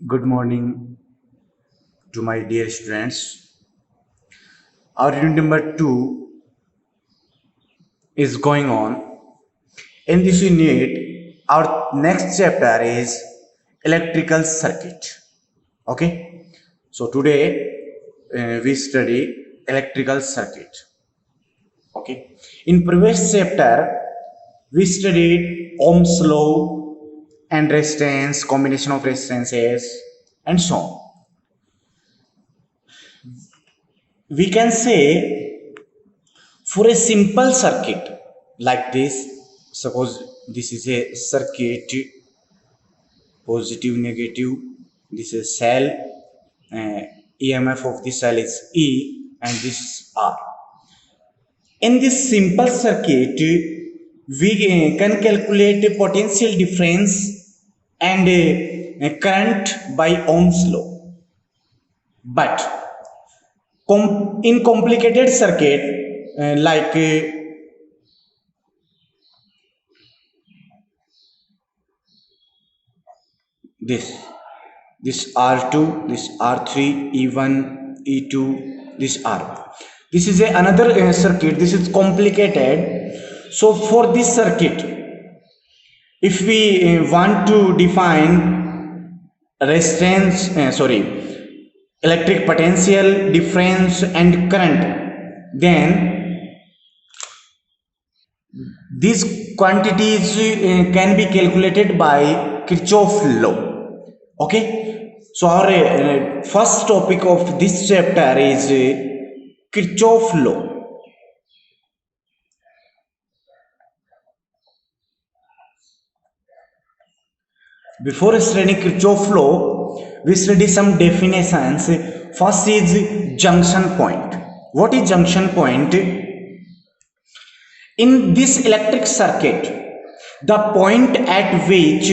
Good morning to my dear students. Our unit number 2 is going on. In this unit, our next chapter is electrical circuit. Okay, so today we study electrical circuit. Okay, in previous chapter we studied Ohm's law and resistance, combination of resistances, and so on. We can say for a simple circuit like this, suppose this is a circuit, positive, negative, this is cell, uh, EMF of the cell is E and this is R. In this simple circuit, we can calculate a potential difference and a current by Ohm's law. But in complicated circuit like this this R2, this R3, E1, E2, this R. This is another circuit. This is complicated. So for this circuit, if we want to define resistance, electric potential difference and current, then these quantities can be calculated by Kirchhoff law. Okay, so our first topic of this chapter is Kirchhoff law. Before studying Kirchhoff law, we study some definitions. First is junction point. What is junction point? In this electric circuit, the point at which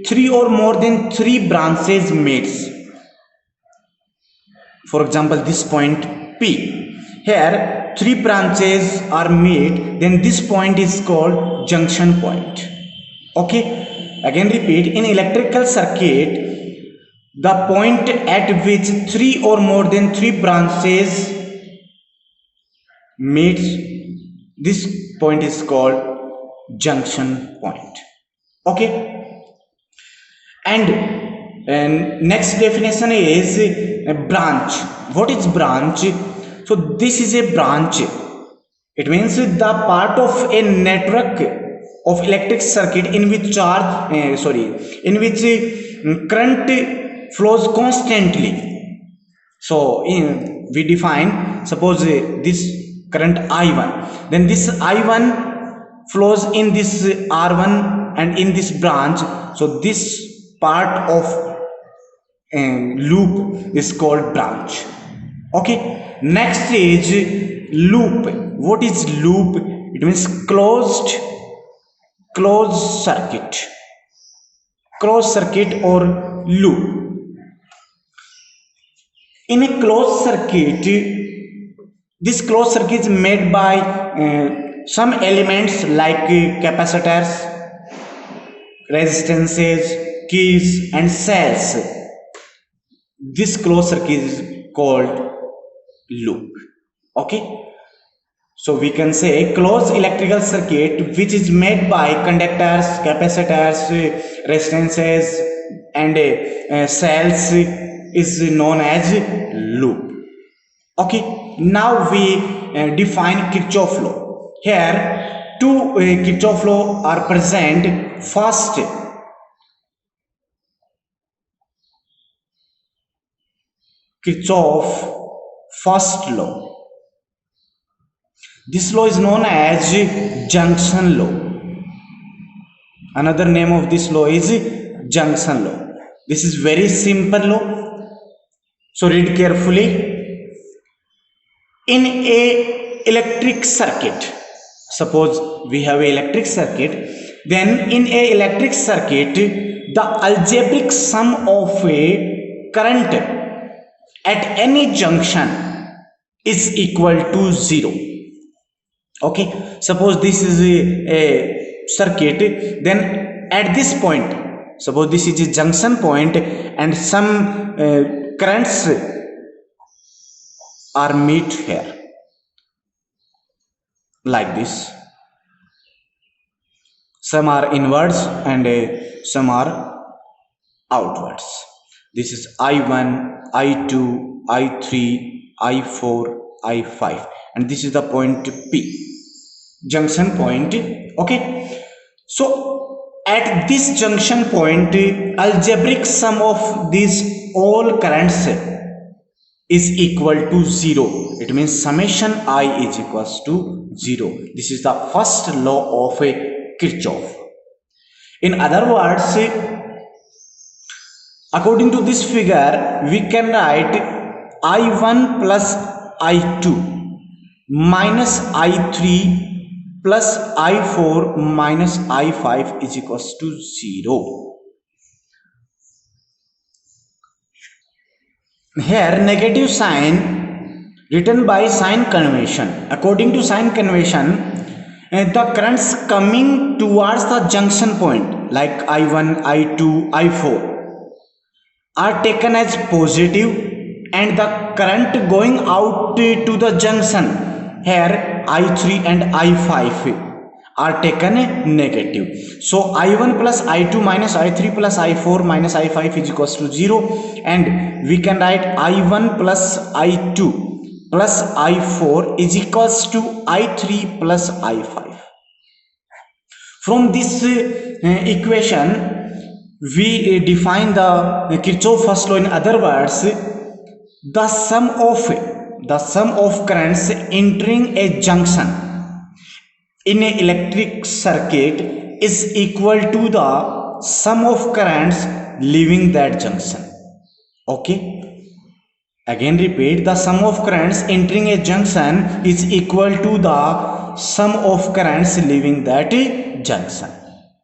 three or more than three branches meets. For example, this point P. Here, three branches are meet, then this point is called junction point. Okay, again repeat, in electrical circuit, the point at which three or more than three branches meets, this point is called junction point. Okay, and next definition is a branch. What is branch? So this is a branch. It means the part of a network of electric circuit in which current flows constantly. So we define, suppose this current I1, then this I1 flows in this R1 and in this branch. So this part of loop is called branch. Okay, next is loop. What is loop? It means closed circuit or loop. In a closed circuit, this closed circuit is made by some elements like capacitors, resistances, keys and cells. This closed circuit is called loop. Okay, so we can say closed electrical circuit which is made by conductors, capacitors, resistances and cells is known as loop. Okay, now we define Kirchhoff law. Here two Kirchhoff law are present. First, Kirchhoff first law. This law is known as junction law. Another name of this law is junction law. This is very simple law. So read carefully. In a electric circuit, suppose we have a electric circuit, then in a electric circuit, the algebraic sum of a current at any junction is equal to 0. Okay, suppose this is a circuit, then at this point, Suppose this is a junction point and some currents are meet here like this. Some are inwards and some are outwards. This is I1, I2, I3, I4, I5, and this is the point P, junction point. Okay, so at this junction point, algebraic sum of these all currents is equal to 0. It means summation I is equals to 0. This is the first law of a Kirchhoff. In other words, according to this figure, we can write I1 plus I2 minus I3 plus I4 minus I5 is equals to 0. Here negative sign written by sign convention. According to sign convention, the currents coming towards the junction point like I1, I2, I4 are taken as positive, and the current going out to the junction here I3 and I5 are taken negative. So I1 plus I2 minus I3 plus I4 minus I5 is equals to 0, and we can write I1 plus I2 plus I4 is equals to I3 plus I5. From this equation we define the Kirchhoff first law. In other words, the sum of currents entering a junction in an electric circuit is equal to the sum of currents leaving that junction. Okay, again repeat, the sum of currents entering a junction is equal to the sum of currents leaving that junction.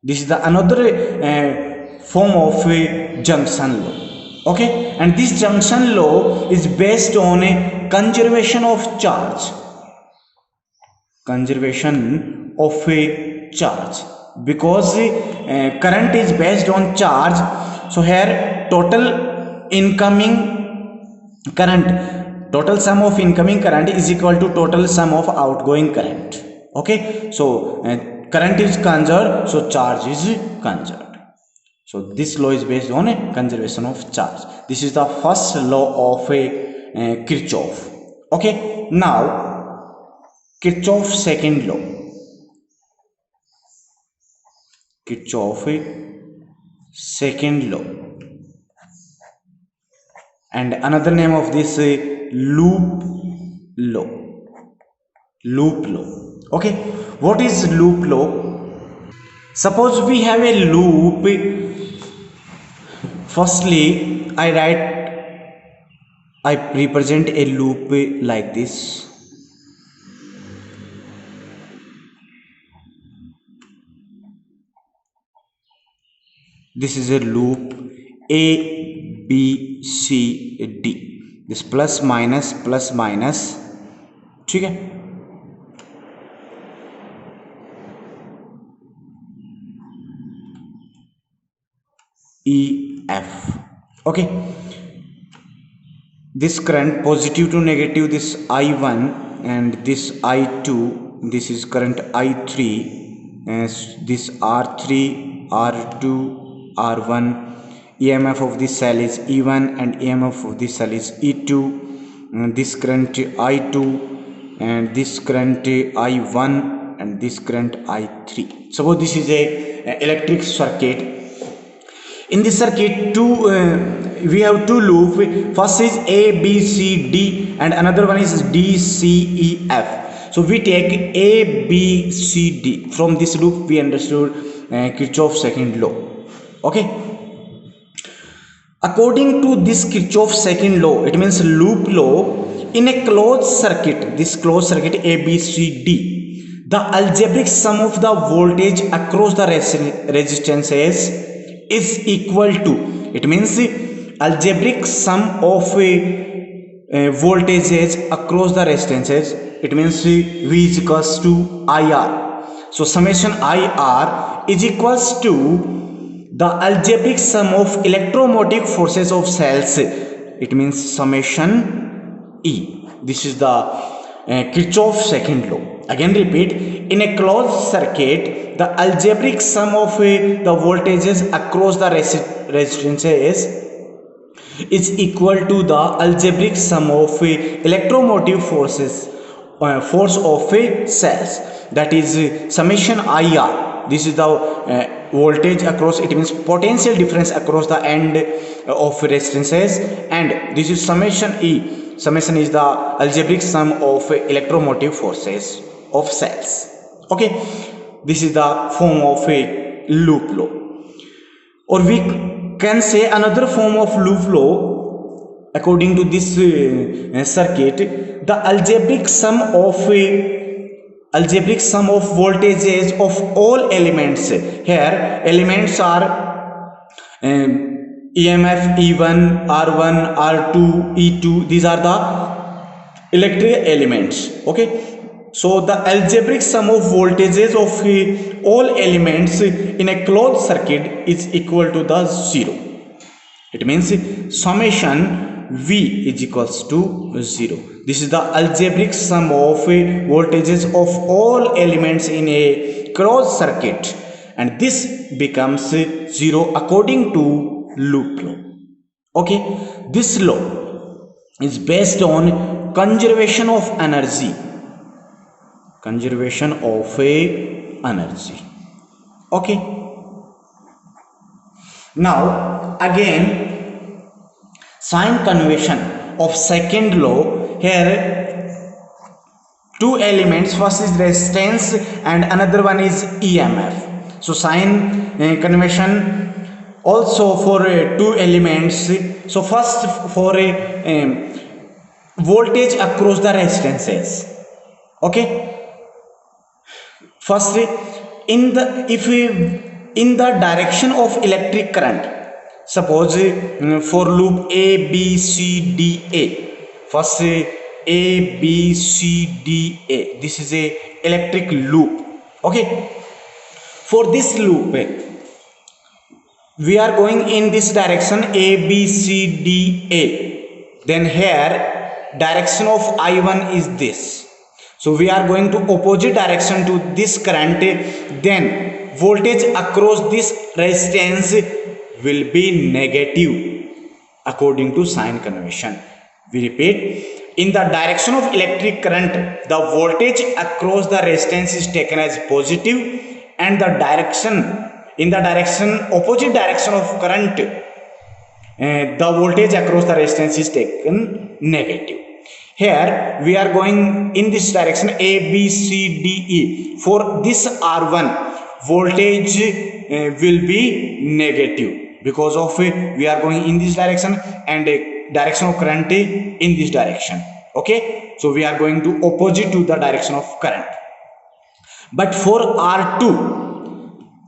This is the another form of a junction law. Okay, and this junction law is based on a conservation of charge. Conservation of a charge, because current is based on charge. So here total sum of incoming current is equal to total sum of outgoing current. Okay, so current is conserved, so charge is conserved. So this law is based on a conservation of charge. This is the first law of a Kirchhoff. Okay, now Kirchhoff's second law. Kirchhoff's second law, and another name of this loop law. Loop law. Okay, what is loop law? Suppose we have a loop. Firstly, I represent a loop like this. This is a loop A, B, C, D. This plus minus, ठीक है? E, F. Okay, this current positive to negative, this I1 and this I2, this is current I3, as this R3, R2, R1, EMF of this cell is E1 and EMF of this cell is E2, and this current I2 and this current I1 and this current I3. Suppose this is a electric circuit. In this circuit, we have two loops. First is A, B, C, D, and another one is D, C, E, F. So we take A, B, C, D. From this loop, we understood Kirchhoff's second law. Okay. According to this Kirchhoff's second law, it means loop law, in a closed circuit, this closed circuit A, B, C, D, the algebraic sum of the voltage across the resistances is equal to, it means algebraic sum of voltages across the resistances, it means V is equals to IR. So summation IR is equals to the algebraic sum of electromotive forces of cells, it means summation E. This is the Kirchhoff's second law. Again repeat, in a closed circuit the algebraic sum of the voltages across the resistances is equal to the algebraic sum of electromotive force of cells, that is summation IR. This is the voltage across, it means potential difference across the end of resistances, and this is summation E. Summation is the algebraic sum of electromotive forces of cells. Okay, this is the form of a loop law. Or we can say another form of loop law. According to this circuit, the algebraic sum of voltages of all elements. Here elements are EMF E1, R1, R2, E2. These are the electric elements. Okay, so the algebraic sum of voltages of all elements in a closed circuit is equal to the 0. It means summation V is equals to 0. This is the algebraic sum of voltages of all elements in a closed circuit, and this becomes 0 according to loop law. Okay, this law is based on conservation of energy. Conservation of energy. Okay, now again sign convention of second law. Here two elements, first is resistance and another one is EMF. So sign convention also for two elements. So first for voltage across the resistances. Okay, first in the direction of electric current, suppose for loop A B C D A, first A B C D A, this is a electric loop. Okay, for this loop we are going in this direction A B C D A, then here direction of I1 is this, so we are going to opposite direction to this current, then voltage across this resistance will be negative according to sign convention. We repeat, in the direction of electric current the voltage across the resistance is taken as positive, and the opposite direction of current the voltage across the resistance is taken negative. Here we are going in this direction A B C D E. For this R1 voltage will be negative because of we are going in this direction and direction of current in this direction. Okay, so we are going to opposite to the direction of current. But for R2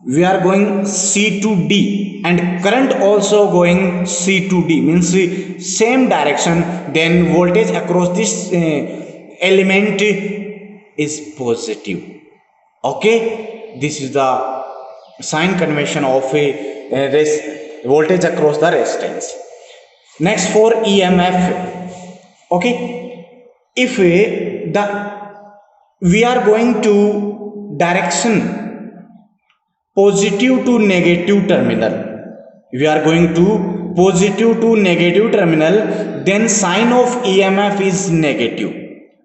we are going C to D, and current also going C to D, means same direction, then voltage across this element is positive. Okay, this is the sign convention of voltage across the resistance. Next for EMF. Okay, if we are going to direction positive to negative terminal, we are going to positive to negative terminal, then sign of EMF is negative.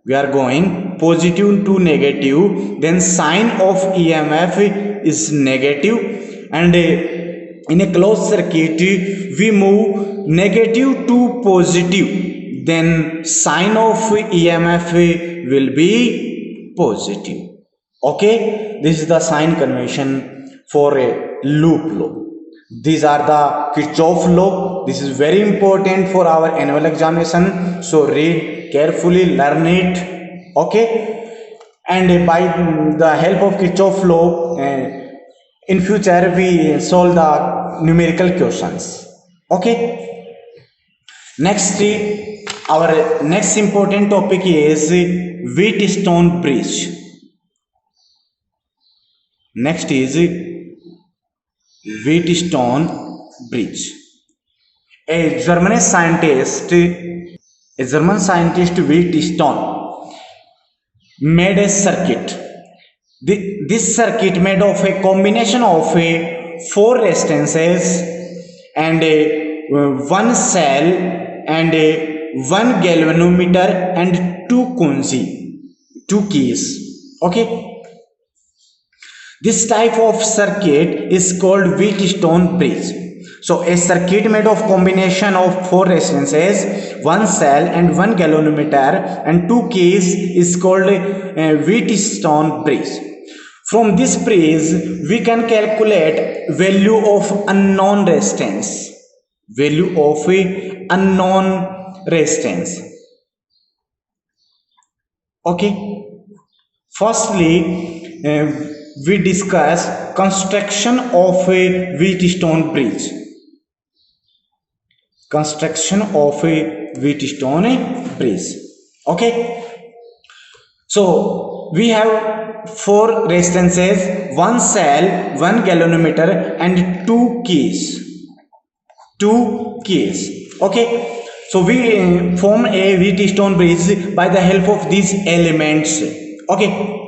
We are going positive to negative, then sign of EMF is negative, and in a closed circuit we move negative to positive, then sign of EMF will be positive. Okay, this is the sign convention for a loop law. These are the Kirchhoff law. This is very important for our annual examination, so read carefully, learn it. Okay, and by the help of Kirchhoff law in future we solve the numerical questions. Okay, next our next important topic is Wheatstone bridge. Next is Wheatstone bridge. A German scientist, Wheatstone made a circuit. This circuit made of a combination of four resistances and one cell and one galvanometer and two keys. Okay. This type of circuit is called Wheatstone bridge. So a circuit made of combination of four resistances, one cell and one galvanometer and two keys is called Wheatstone bridge. From this bridge, we can calculate value of unknown resistance. Value of a unknown resistance. Okay. Firstly, we discuss construction of a Wheatstone bridge. Construction of a Wheatstone bridge. Okay. So we have four resistances, one cell, one galvanometer, and two keys. Okay. So we form a Wheatstone bridge by the help of these elements. Okay.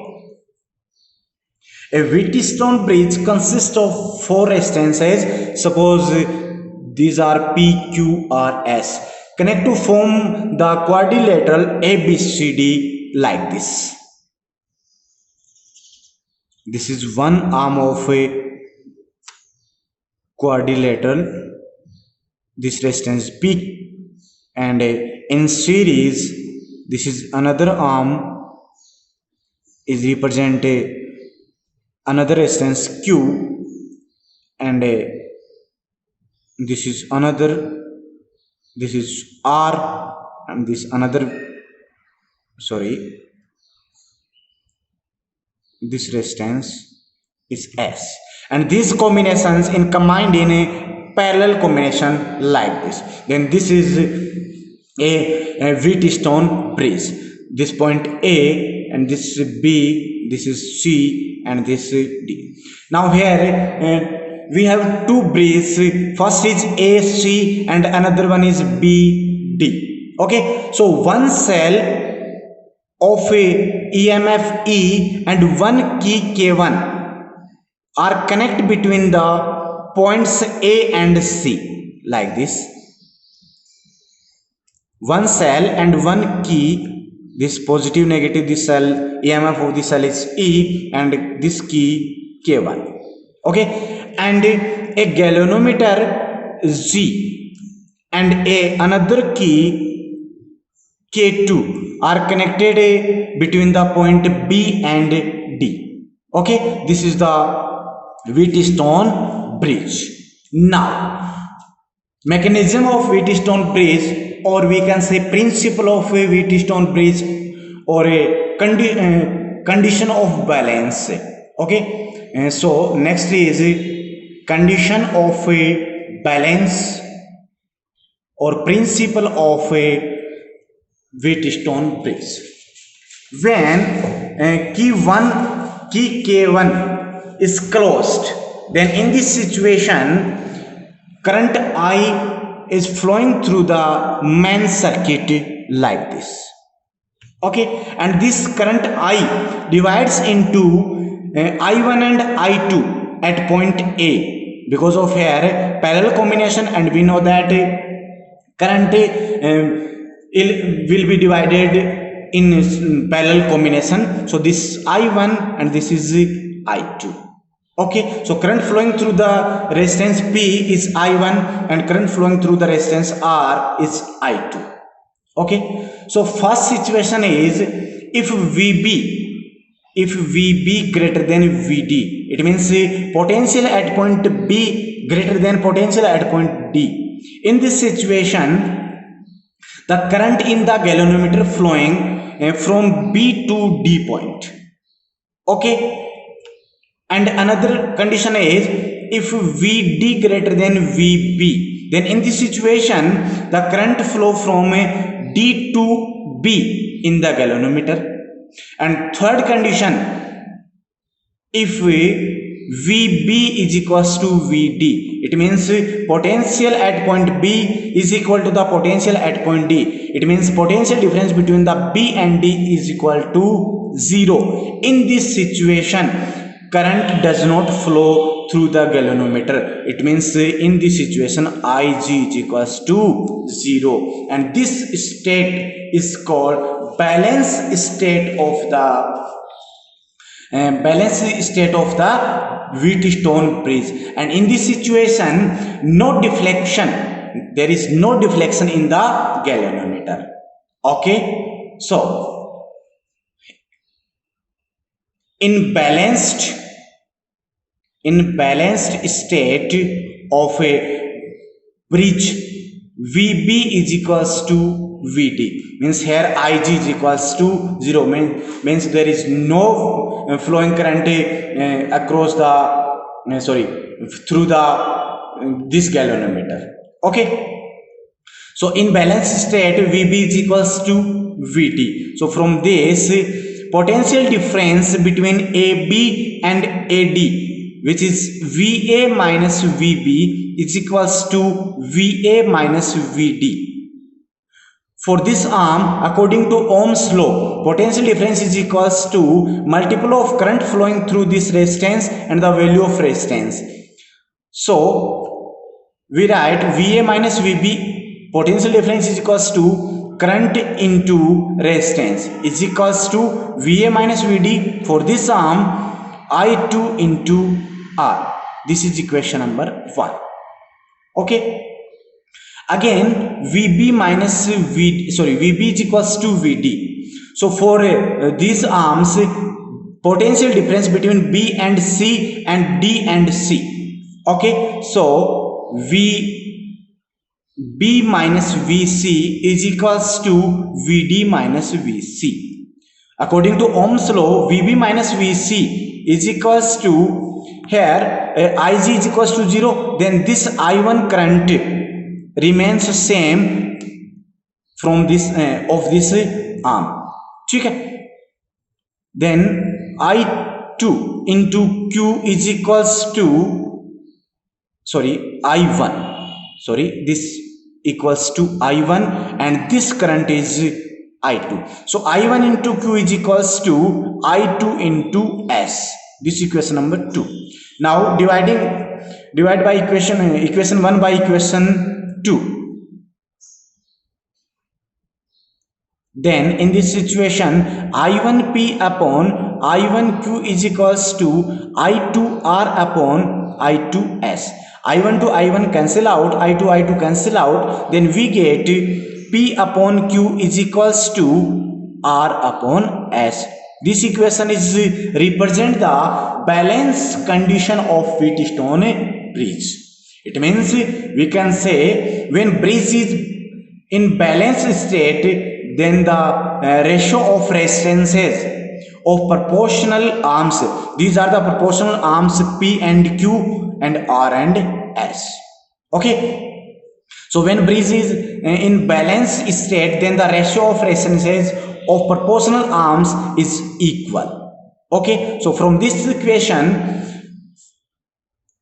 A Wheatstone bridge consists of four resistances. Suppose these are P, Q, R, S. Connect to form the quadrilateral ABCD like this. This is one arm of a quadrilateral. This resistance P, and in series, this is another arm is represent another resistance Q, and this is another, this is R, and this another, sorry, this resistance is S, and these combinations in combined in a parallel combination like this. Then this is a Wheatstone bridge. This point A, and this is B, this is C, and this is D. Now here we have two bridges. First is AC and another one is BD. Okay, so one cell of a EMF E and one key K1 are connect between the points A and C like this. One cell and one key, this positive negative, this cell EMF of the cell is E and this key K1. Okay, and a galvanometer G and another key K2 are connected between the point B and D. Okay, this is the Wheatstone bridge. Now, mechanism of Wheatstone bridge, or we can say principle of a Wheatstone bridge, or a condition of balance. Okay, so next is condition of a balance or principle of a Wheatstone bridge. When key K1 is closed, then in this situation current I is flowing through the main circuit like this. Okay, and this current I divides into I1 and I2 at point A because of here parallel combination, and we know that current will be divided in parallel combination. So this I1 and this is I2. Okay, so current flowing through the resistance P is I1 and current flowing through the resistance R is I2. Okay, so first situation is if VB greater than VD, it means potential at point B greater than potential at point D. In this situation, the current in the galvanometer flowing from B to D point. Okay, and another condition is if VD greater than VB, then in this situation the current flow from D to B in the galvanometer. And third condition, if VB is equals to VD. It means potential at point B is equal to the potential at point D. It means potential difference between the B and D is equal to 0. In this situation, current does not flow through the galvanometer. It means in this situation Ig is equals to 0, and this state is called balanced state of the Wheatstone bridge. And in this situation, no deflection, there is no deflection in the galvanometer. Okay, so in balanced state of a bridge, VB is equals to VD, means here Ig is equals to 0, means there is no flowing current across the through the this galvanometer. Okay, so in balanced state VB is equals to VD. So from this, potential difference between AB and AD, which is VA minus VB, is equals to VA minus VD. For this arm, according to Ohm's law, potential difference is equals to multiple of current flowing through this resistance and the value of resistance. So we write VA minus VB, potential difference is equals to current into resistance, is equals to VA minus VD. For this arm, I2 into R. This is equation number 1. Okay. Again, VB minus VD, VB is equals to VD. So for these arms, potential difference between B and C and D and C. Okay, so VB minus VC is equals to VD minus VC. According to Ohm's law, VB minus VC is equals to, here Ig is equals to 0, then this I1 current remains same from this of this arm. Okay, then I2 into Q is equals to I1, this equals to I1, and this current is I2. So I1 into Q is equals to I2 into S. This equation number 2. Now divide by equation 1 by equation 2. Then in this situation, I1P upon I1Q is equals to I2R upon I2S. I1 to I1 cancel out, I2 cancel out, then we get P upon Q is equals to R upon S. This equation is represent the balance condition of Wheatstone bridge. It means we can say when bridge is in balanced state, then the ratio of resistances of proportional arms, these are the proportional arms P and Q and R and S. Okay, so when bridge is in balanced state, then the ratio of resistances of proportional arms is equal. Okay, so from this equation,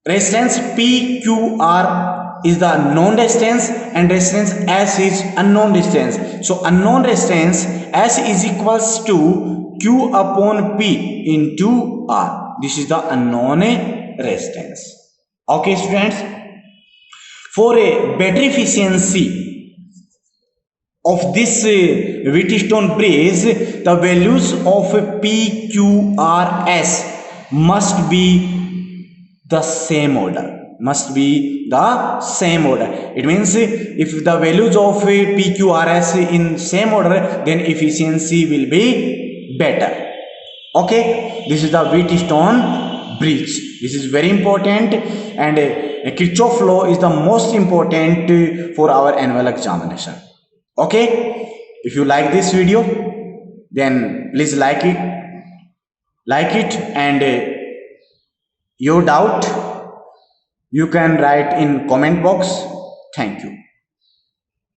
resistance PQR is the known resistance and resistance S is unknown resistance. So unknown resistance S is equals to Q upon P into R. This is the unknown resistance. Okay students, for a better efficiency of this Wheatstone bridge, the values of PQRS must be the same order. It means if the values of PQRS in same order, then efficiency will be better. Okay, this is the Wheatstone bridge. This is very important, and Kirchhoff law is the most important for our annual examination. Okay, if you like this video, then please like it, and your doubt you can write in comment box. Thank you.